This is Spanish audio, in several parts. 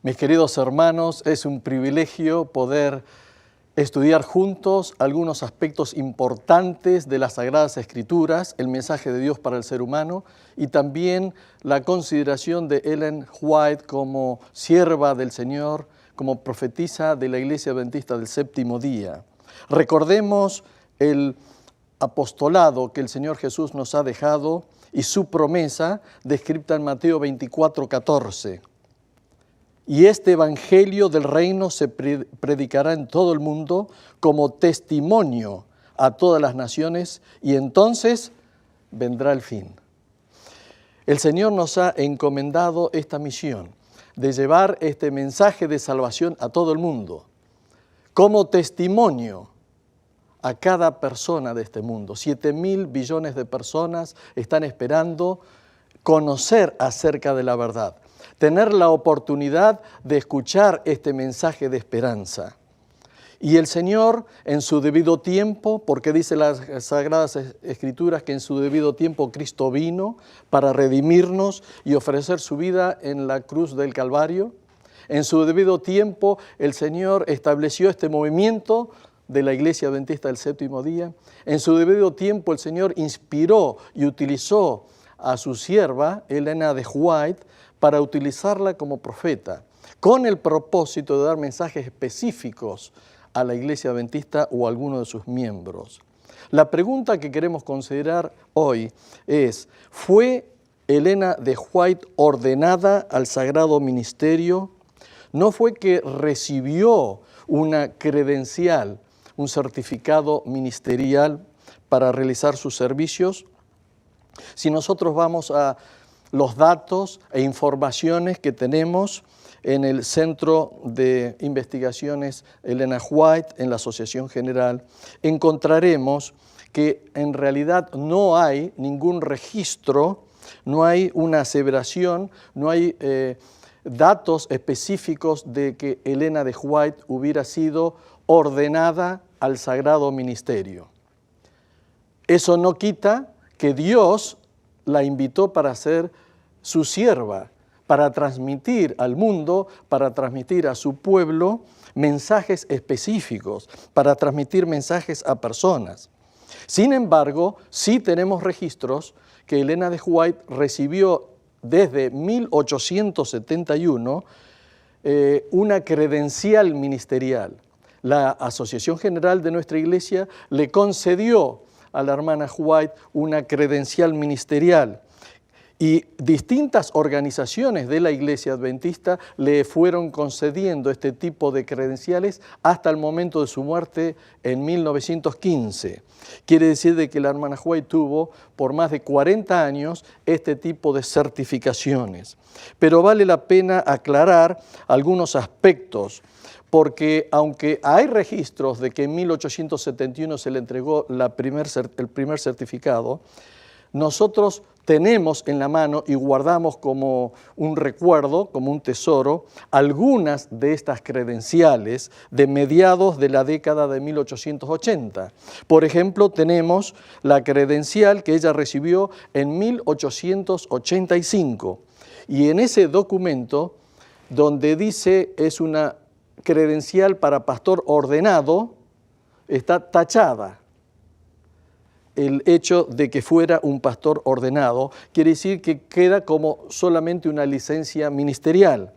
Mis queridos hermanos, es un privilegio poder estudiar juntos algunos aspectos importantes de las Sagradas Escrituras, el mensaje de Dios para el ser humano y también la consideración de Ellen White como sierva del Señor, como profetisa de la Iglesia Adventista del Séptimo Día. Recordemos el apostolado que el Señor Jesús nos ha dejado y su promesa descrita en Mateo 24:14. Y este evangelio del reino se predicará en todo el mundo como testimonio a todas las naciones y entonces vendrá el fin. El Señor nos ha encomendado esta misión de llevar este mensaje de salvación a todo el mundo como testimonio a cada persona de este mundo. 7.000 billones de personas están esperando conocer acerca de la verdad, tener la oportunidad de escuchar este mensaje de esperanza. Y el Señor, en su debido tiempo, porque dice las Sagradas Escrituras que en su debido tiempo Cristo vino para redimirnos y ofrecer su vida en la cruz del Calvario, en su debido tiempo el Señor estableció este movimiento de la Iglesia Adventista del Séptimo Día. En su debido tiempo el Señor inspiró y utilizó a su sierva, Elena de White, para utilizarla como profeta, con el propósito de dar mensajes específicos a la Iglesia Adventista o a alguno de sus miembros. La pregunta que queremos considerar hoy es, ¿fue Elena de White ordenada al sagrado ministerio? ¿No fue que recibió una credencial, un certificado ministerial para realizar sus servicios? Si nosotros vamos a los datos e informaciones que tenemos en el Centro de Investigaciones Elena White, en la Asociación General, encontraremos que en realidad no hay ningún registro, no hay una aseveración, no hay datos específicos de que Elena de White hubiera sido ordenada al sagrado ministerio. Eso no quita que Dios la invitó para ser su sierva, para transmitir al mundo, para transmitir a su pueblo mensajes específicos, para transmitir mensajes a personas. Sin embargo, sí tenemos registros que Elena de White recibió desde 1871 una credencial ministerial. La Asociación General de nuestra Iglesia le concedió a la hermana White una credencial ministerial y distintas organizaciones de la Iglesia Adventista le fueron concediendo este tipo de credenciales hasta el momento de su muerte en 1915. Quiere decir de que la hermana White tuvo por más de 40 años este tipo de certificaciones. Pero vale la pena aclarar algunos aspectos, porque aunque hay registros de que en 1871 se le entregó el primer certificado, nosotros tenemos en la mano y guardamos como un recuerdo, como un tesoro, algunas de estas credenciales de mediados de la década de 1880. Por ejemplo, tenemos la credencial que ella recibió en 1885 y en ese documento donde dice es una credencial para pastor ordenado, está tachada el hecho de que fuera un pastor ordenado, quiere decir que queda como solamente una licencia ministerial.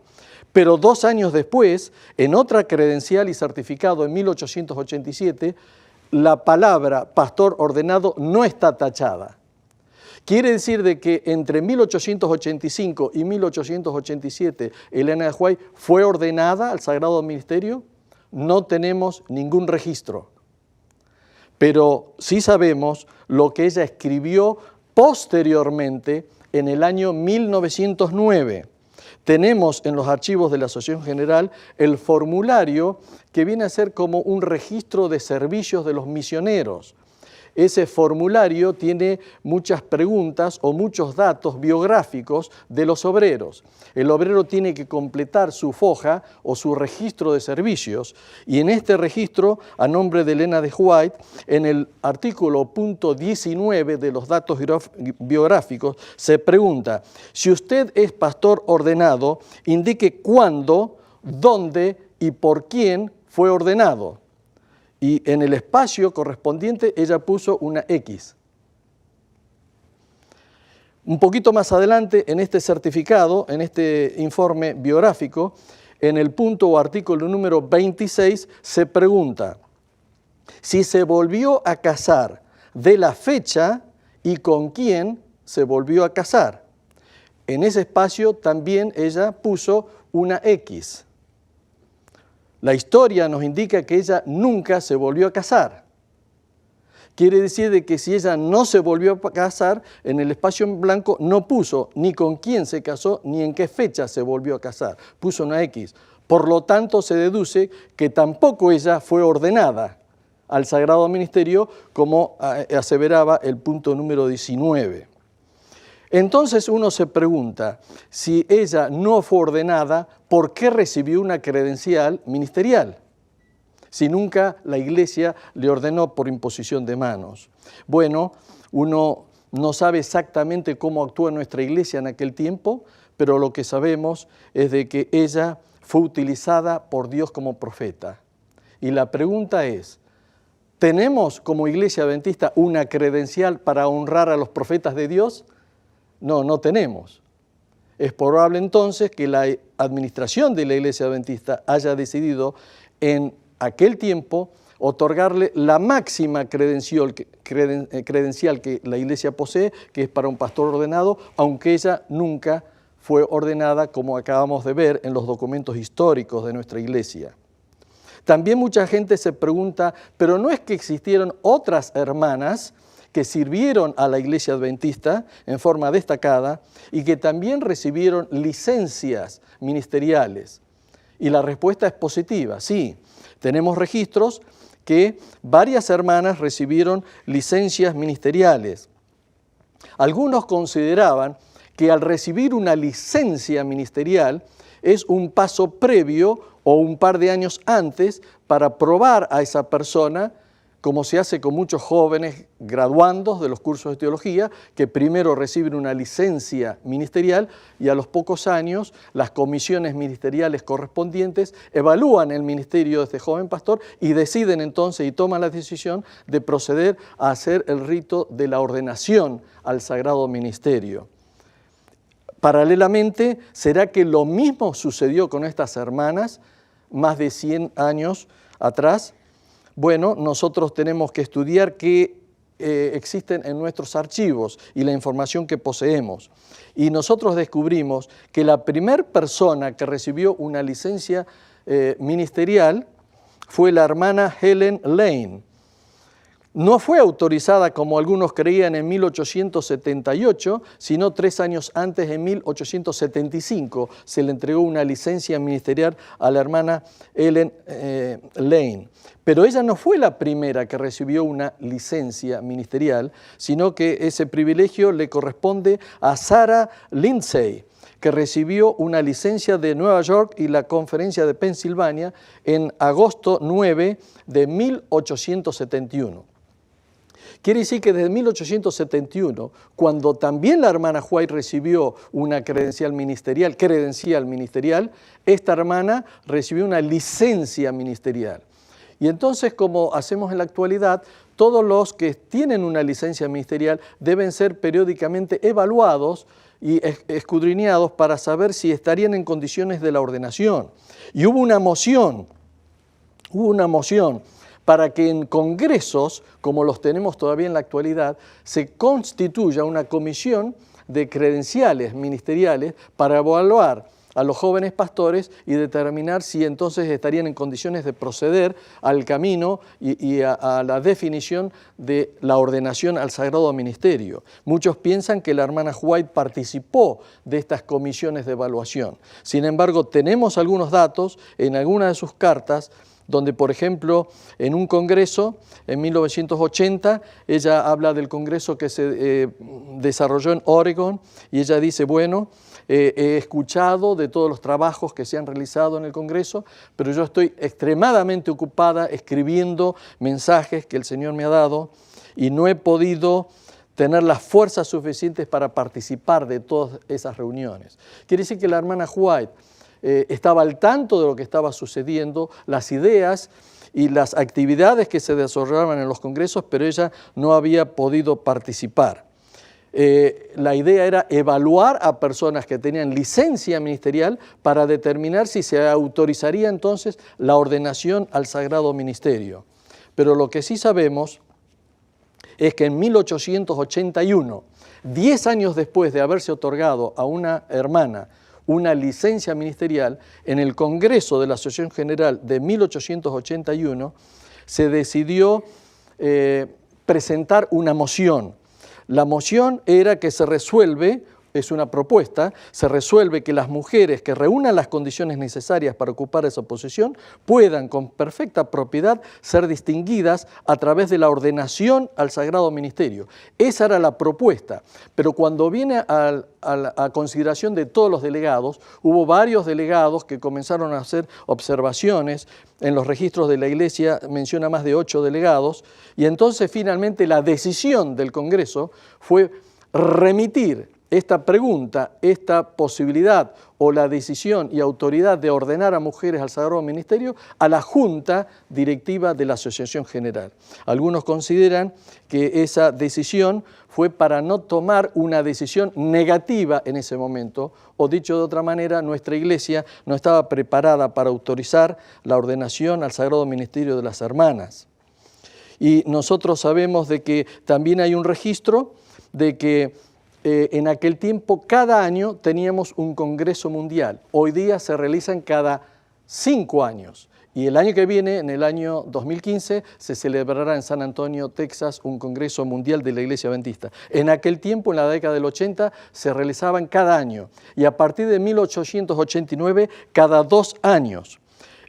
Pero 2 años después, en otra credencial y certificado en 1887, la palabra pastor ordenado no está tachada. Quiere decir de que entre 1885 y 1887 Elena de White fue ordenada al sagrado ministerio. No tenemos ningún registro, pero sí sabemos lo que ella escribió posteriormente en el año 1909. Tenemos en los archivos de la Asociación General el formulario que viene a ser como un registro de servicios de los misioneros. ese formulario tiene muchas preguntas o muchos datos biográficos de los obreros. El obrero tiene que completar su foja o su registro de servicios y en este registro, a nombre de Elena de White, en el artículo punto 19 de los datos biográficos, se pregunta: si usted es pastor ordenado, indique cuándo, dónde y por quién fue ordenado. Y en el espacio correspondiente ella puso una X. Un poquito más adelante, en este certificado, en este informe biográfico, en el punto o artículo número 26, se pregunta si se volvió a casar, de la fecha y con quién se volvió a casar. En ese espacio también ella puso una X. La historia nos indica que ella nunca se volvió a casar. Quiere decir de que si ella no se volvió a casar, en el espacio en blanco no puso ni con quién se casó ni en qué fecha se volvió a casar. Puso una X. Por lo tanto, se deduce que tampoco ella fue ordenada al Sagrado Ministerio, como aseveraba el punto número 19. Entonces uno se pregunta, si ella no fue ordenada, ¿por qué recibió una credencial ministerial? Si nunca la Iglesia le ordenó por imposición de manos. Bueno, uno no sabe exactamente cómo actuó nuestra Iglesia en aquel tiempo, pero lo que sabemos es de que ella fue utilizada por Dios como profeta. Y la pregunta es, ¿tenemos como Iglesia Adventista una credencial para honrar a los profetas de Dios? No, no tenemos. Es probable entonces que la administración de la Iglesia Adventista haya decidido en aquel tiempo otorgarle la máxima credencial que la Iglesia posee, que es para un pastor ordenado, aunque ella nunca fue ordenada, como acabamos de ver en los documentos históricos de nuestra Iglesia. También mucha gente se pregunta, ¿pero no es que existieron otras hermanas que sirvieron a la Iglesia Adventista en forma destacada y que también recibieron licencias ministeriales? Y la respuesta es positiva, sí. Tenemos registros que varias hermanas recibieron licencias ministeriales. Algunos consideraban que al recibir una licencia ministerial es un paso previo o un par de años antes para probar a esa persona, como se hace con muchos jóvenes graduandos de los cursos de teología, que primero reciben una licencia ministerial y a los pocos años las comisiones ministeriales correspondientes evalúan el ministerio de este joven pastor y deciden entonces y toman la decisión de proceder a hacer el rito de la ordenación al sagrado ministerio. Paralelamente, ¿será que lo mismo sucedió con estas hermanas más de 100 años atrás? Bueno, nosotros tenemos que estudiar qué existen en nuestros archivos y la información que poseemos. Y nosotros descubrimos que la primera persona que recibió una licencia ministerial fue la hermana Helen Lane. No fue autorizada, como algunos creían, en 1878, sino 3 años antes, en 1875, se le entregó una licencia ministerial a la hermana Helen Lane. Pero ella no fue la primera que recibió una licencia ministerial, sino que ese privilegio le corresponde a Sarah Lindsay, que recibió una licencia de Nueva York y la Conferencia de Pensilvania en agosto 9 de 1871. Quiere decir que desde 1871, cuando también la hermana White recibió una credencial ministerial, esta hermana recibió una licencia ministerial. Y entonces, como hacemos en la actualidad, todos los que tienen una licencia ministerial deben ser periódicamente evaluados y escudriñados para saber si estarían en condiciones de la ordenación. Y hubo una moción para que en congresos, como los tenemos todavía en la actualidad, se constituya una comisión de credenciales ministeriales para evaluar a los jóvenes pastores y determinar si entonces estarían en condiciones de proceder al camino y a la definición de la ordenación al sagrado ministerio. Muchos piensan que la hermana White participó de estas comisiones de evaluación. Sin embargo, tenemos algunos datos en algunas de sus cartas donde, por ejemplo, en un congreso, en 1980, ella habla del congreso que se desarrolló en Oregon, y ella dice, bueno, he escuchado de todos los trabajos que se han realizado en el congreso, pero yo estoy extremadamente ocupada escribiendo mensajes que el Señor me ha dado y no he podido tener las fuerzas suficientes para participar de todas esas reuniones. Quiere decir que la hermana White estaba al tanto de lo que estaba sucediendo, las ideas y las actividades que se desarrollaban en los congresos, pero ella no había podido participar. La idea era evaluar a personas que tenían licencia ministerial para determinar si se autorizaría entonces la ordenación al sagrado ministerio. Pero lo que sí sabemos es que en 1881, 10 años después de haberse otorgado a una hermana una licencia ministerial, en el Congreso de la Asociación General de 1881 se decidió presentar una moción. La moción era que se resuelve, es una propuesta, se resuelve que las mujeres que reúnan las condiciones necesarias para ocupar esa posición puedan con perfecta propiedad ser distinguidas a través de la ordenación al sagrado ministerio. Esa era la propuesta, pero cuando viene a consideración de todos los delegados, hubo varios delegados que comenzaron a hacer observaciones. En los registros de la Iglesia menciona más de 8 delegados, y entonces finalmente la decisión del Congreso fue remitir esta pregunta, esta posibilidad o la decisión y autoridad de ordenar a mujeres al Sagrado Ministerio a la Junta Directiva de la Asociación General. Algunos consideran que esa decisión fue para no tomar una decisión negativa en ese momento, o dicho de otra manera, nuestra Iglesia no estaba preparada para autorizar la ordenación al Sagrado Ministerio de las hermanas. Y nosotros sabemos de que también hay un registro de que en aquel tiempo cada año teníamos un congreso mundial. Hoy día se realizan cada 5 años. Y el año que viene, en el año 2015, se celebrará en San Antonio, Texas, un congreso mundial de la Iglesia Adventista. En aquel tiempo, en la década del 80, se realizaban cada año. Y a partir de 1889, cada 2 años.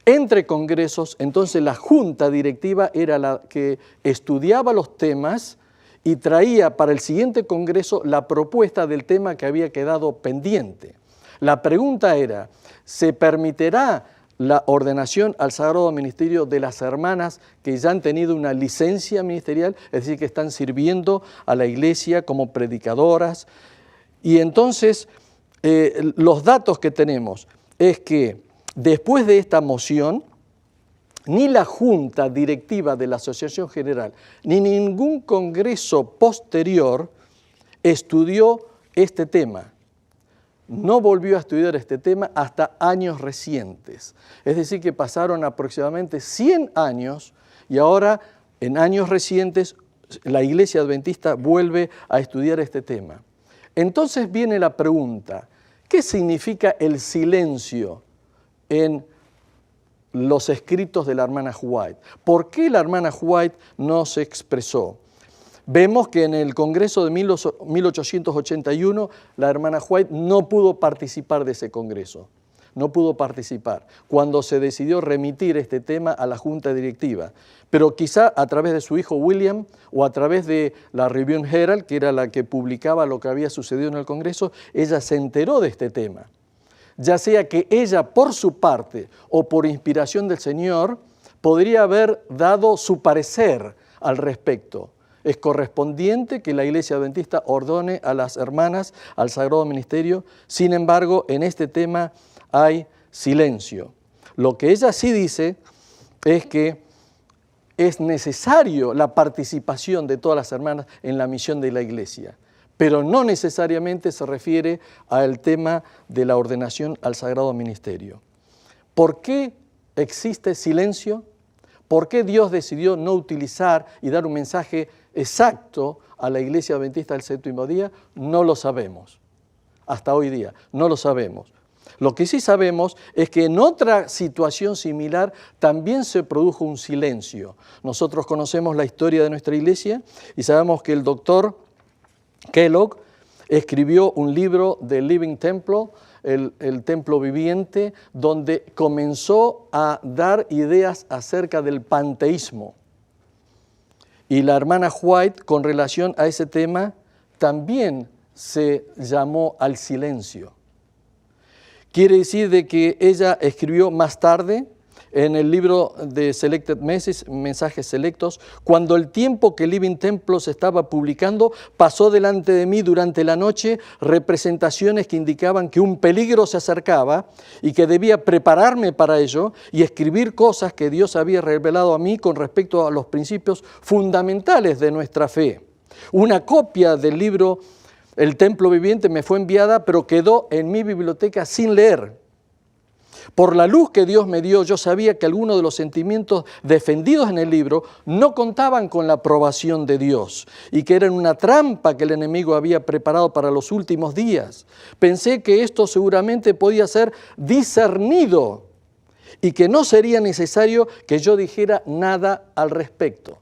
Entre congresos, entonces la junta directiva era la que estudiaba los temas y traía para el siguiente congreso la propuesta del tema que había quedado pendiente. La pregunta era, ¿se permitirá la ordenación al Sagrado Ministerio de las hermanas que ya han tenido una licencia ministerial, es decir, que están sirviendo a la Iglesia como predicadoras? Y entonces, los datos que tenemos es que después de esta moción, ni la Junta Directiva de la Asociación General, ni ningún congreso posterior estudió este tema. No volvió a estudiar este tema hasta años recientes. Es decir, que pasaron aproximadamente 100 años y ahora, en años recientes, la Iglesia Adventista vuelve a estudiar este tema. Entonces viene la pregunta, ¿qué significa el silencio en los escritos de la hermana White? ¿Por qué la hermana White no se expresó? Vemos que en el Congreso de 1881 la hermana White no pudo participar de ese Congreso, no pudo participar cuando se decidió remitir este tema a la Junta Directiva, pero quizá a través de su hijo William o a través de la Review Herald, que era la que publicaba lo que había sucedido en el Congreso, ella se enteró de este tema. Ya sea que ella por su parte o por inspiración del Señor podría haber dado su parecer al respecto. Es correspondiente que la Iglesia Adventista ordene a las hermanas al Sagrado Ministerio, sin embargo, en este tema hay silencio. Lo que ella sí dice es que es necesario la participación de todas las hermanas en la misión de la Iglesia, pero no necesariamente se refiere al tema de la ordenación al Sagrado Ministerio. ¿Por qué existe silencio? ¿Por qué Dios decidió no utilizar y dar un mensaje exacto a la Iglesia Adventista del Séptimo Día? No lo sabemos. Hasta hoy día, no lo sabemos. Lo que sí sabemos es que en otra situación similar también se produjo un silencio. Nosotros conocemos la historia de nuestra Iglesia y sabemos que el doctor Kellogg escribió un libro, The Living Temple, el templo viviente, donde comenzó a dar ideas acerca del panteísmo. Y la hermana White, con relación a ese tema, también se llamó al silencio. Quiere decir de que ella escribió más tarde, en el libro de Selected Messages, Mensajes Selectos, cuando el tiempo que Living Temple se estaba publicando, pasó delante de mí durante la noche representaciones que indicaban que un peligro se acercaba y que debía prepararme para ello y escribir cosas que Dios había revelado a mí con respecto a los principios fundamentales de nuestra fe. Una copia del libro El Templo Viviente me fue enviada, pero quedó en mi biblioteca sin leer. Por la luz que Dios me dio, yo sabía que algunos de los sentimientos defendidos en el libro no contaban con la aprobación de Dios y que eran una trampa que el enemigo había preparado para los últimos días. Pensé que esto seguramente podía ser discernido y que no sería necesario que yo dijera nada al respecto.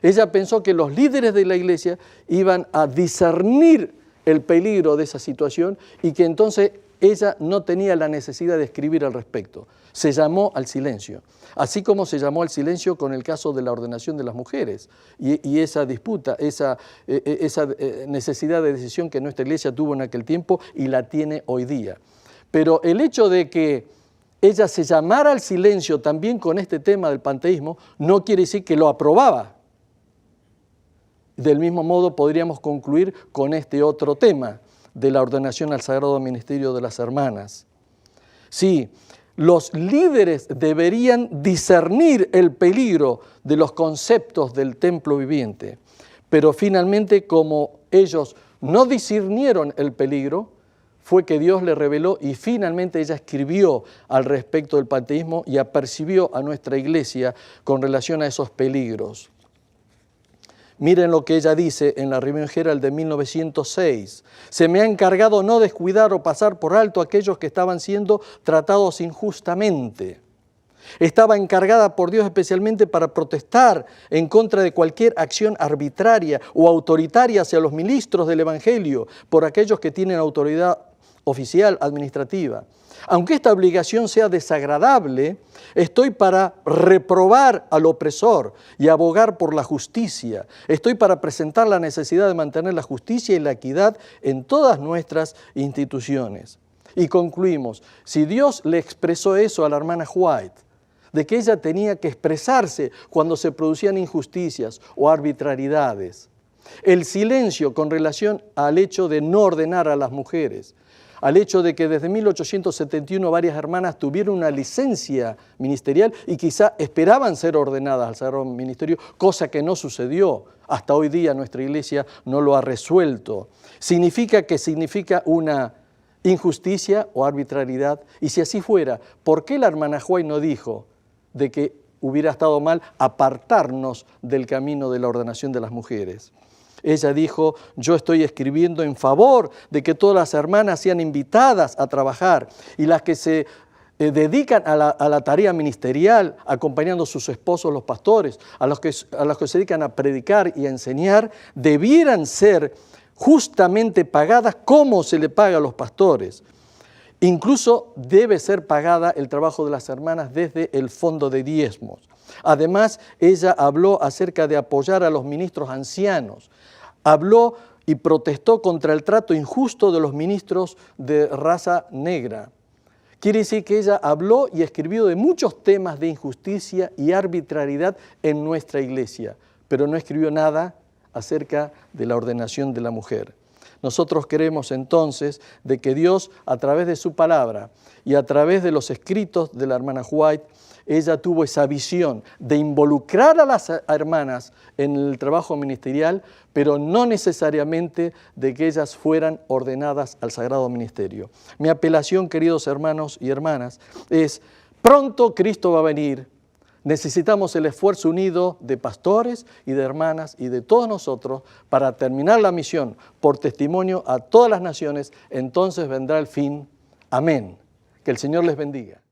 Ella pensó que los líderes de la iglesia iban a discernir el peligro de esa situación y que entonces ella no tenía la necesidad de escribir al respecto. Se llamó al silencio, así como se llamó al silencio con el caso de la ordenación de las mujeres y esa disputa, esa necesidad de decisión que nuestra iglesia tuvo en aquel tiempo y la tiene hoy día. Pero el hecho de que ella se llamara al silencio también con este tema del panteísmo no quiere decir que lo aprobaba. Del mismo modo podríamos concluir con este otro tema de la ordenación al sagrado ministerio de las hermanas. Sí, los líderes deberían discernir el peligro de los conceptos del templo viviente, pero finalmente como ellos no discernieron el peligro, fue que Dios le reveló y finalmente ella escribió al respecto del panteísmo y apercibió a nuestra iglesia con relación a esos peligros. Miren lo que ella dice en la Reunión Herald de 1906. Se me ha encargado no descuidar o pasar por alto a aquellos que estaban siendo tratados injustamente. Estaba encargada por Dios especialmente para protestar en contra de cualquier acción arbitraria o autoritaria hacia los ministros del Evangelio, por aquellos que tienen autoridad oficial, administrativa. Aunque esta obligación sea desagradable, estoy para reprobar al opresor y abogar por la justicia. Estoy para presentar la necesidad de mantener la justicia y la equidad en todas nuestras instituciones. Y concluimos, si Dios le expresó eso a la hermana White, de que ella tenía que expresarse cuando se producían injusticias o arbitrariedades, el silencio con relación al hecho de no ordenar a las mujeres, al hecho de que desde 1871 varias hermanas tuvieron una licencia ministerial y quizá esperaban ser ordenadas al Sagrado Ministerio, cosa que no sucedió. Hasta hoy día nuestra iglesia no lo ha resuelto. Significa una injusticia o arbitrariedad. Y si así fuera, ¿por qué la hermana White no dijo de que hubiera estado mal apartarnos del camino de la ordenación de las mujeres? Ella dijo, yo estoy escribiendo en favor de que todas las hermanas sean invitadas a trabajar y las que se dedican a la tarea ministerial, acompañando a sus esposos, los pastores, a los que se dedican a predicar y a enseñar, debieran ser justamente pagadas como se le paga a los pastores. Incluso debe ser pagada el trabajo de las hermanas desde el fondo de diezmos. Además, ella habló acerca de apoyar a los ministros ancianos. Habló y protestó contra el trato injusto de los ministros de raza negra. Quiere decir que ella habló y escribió de muchos temas de injusticia y arbitrariedad en nuestra iglesia, pero no escribió nada acerca de la ordenación de la mujer. Nosotros creemos entonces de que Dios, a través de su palabra y a través de los escritos de la hermana White, ella tuvo esa visión de involucrar a las hermanas en el trabajo ministerial, pero no necesariamente de que ellas fueran ordenadas al sagrado ministerio. Mi apelación, queridos hermanos y hermanas, es: pronto Cristo va a venir. Necesitamos el esfuerzo unido de pastores y de hermanas y de todos nosotros para terminar la misión por testimonio a todas las naciones. Entonces vendrá el fin. Amén. Que el Señor les bendiga.